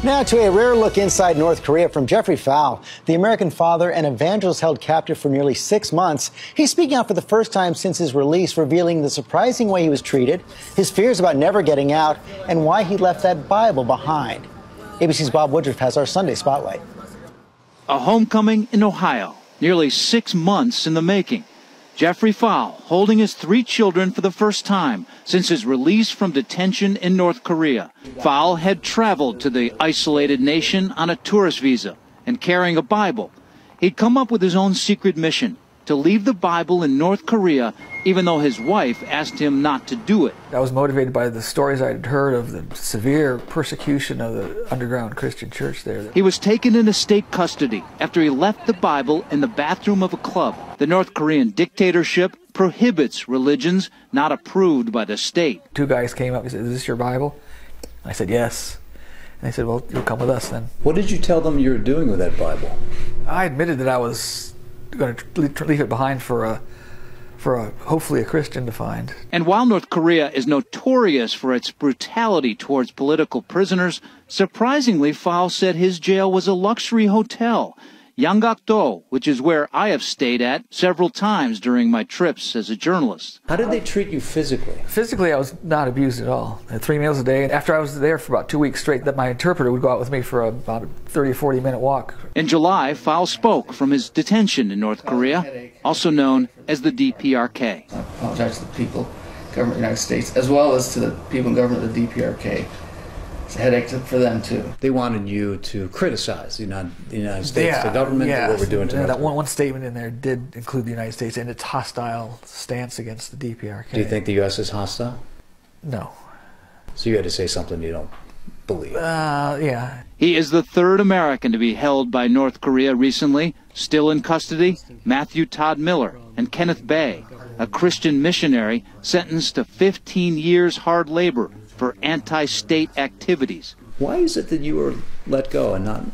Now to a rare look inside North Korea from Jeffrey Fowle, the American father and evangelist held captive for nearly 6 months. He's speaking out for the first time since his release, revealing the surprising way he was treated, his fears about never getting out, and why he left that Bible behind. ABC's Bob Woodruff has our Sunday Spotlight. A homecoming in Ohio, nearly 6 months in the making. Jeffrey Fowle holding his 3 children for the first time since his release from detention in North Korea. Fowle had traveled to the isolated nation on a tourist visa and carrying a Bible. He'd come up with his own secret mission to leave the Bible in North Korea, even though his wife asked him not to do it. I was motivated by the stories I had heard of the severe persecution of the underground Christian church there. He was taken into state custody after he left the Bible in the bathroom of a club. The North Korean dictatorship prohibits religions not approved by the state. 2 guys came up and said, "Is this your Bible?" I said, "Yes." And they said, "Well, you'll come with us then." What did you tell them you were doing with that Bible? I admitted that I was going to leave it behind for hopefully a Christian to find. And while North Korea is notorious for its brutality towards political prisoners, surprisingly, Fowle said his jail was a luxury hotel, Yanggakdo, which is where I have stayed at several times during my trips as a journalist. How did they treat you physically? Physically, I was not abused at all. I had 3 meals a day. And after I was there for about 2 weeks straight, that my interpreter would go out with me for about a 30 or 40-minute walk. In July, Fowle spoke from his detention in North Korea, also known as the DPRK. I apologize to the people, government of the United States, as well as to the people and government of the DPRK. It's a headache for them, too. They wanted you to criticize the United States, the government, what we're doing to that one statement in there did include the United States and its hostile stance against the DPRK. Do you think the U.S. is hostile? No. So you had to say something you don't believe. Yeah. He is the 3rd American to be held by North Korea recently. Still in custody, Matthew Todd Miller and Kenneth Bay, a Christian missionary sentenced to 15 years hard labor for anti-state activities. Why is it that you were let go and not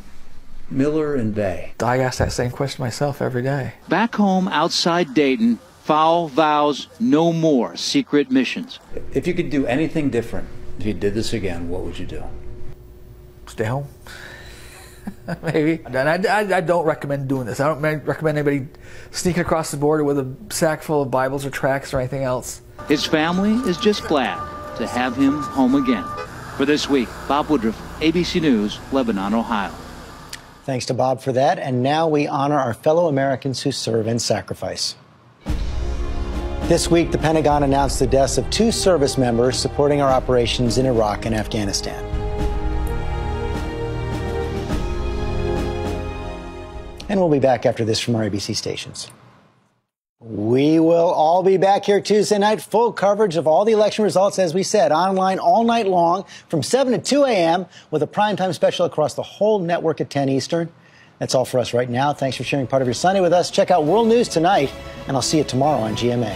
Miller and Bay? I ask that same question myself every day. Back home outside Dayton, Fowle vows no more secret missions. If you could do anything different, if you did this again, what would you do? Stay home. Maybe. And I don't recommend doing this. I don't recommend anybody sneaking across the border with a sack full of Bibles or tracts or anything else. His family is just glad to have him home again. For this week, Bob Woodruff, ABC News, Lebanon, Ohio. Thanks to Bob for that. And now we honor our fellow Americans who serve and sacrifice. This week, the Pentagon announced the deaths of 2 service members supporting our operations in Iraq and Afghanistan. And we'll be back after this from our ABC stations. We will all be back here Tuesday night, full coverage of all the election results, as we said, online all night long from 7 to 2 a.m. with a primetime special across the whole network at 10 Eastern. That's all for us right now. Thanks for sharing part of your Sunday with us. Check out World News tonight, and I'll see you tomorrow on GMA.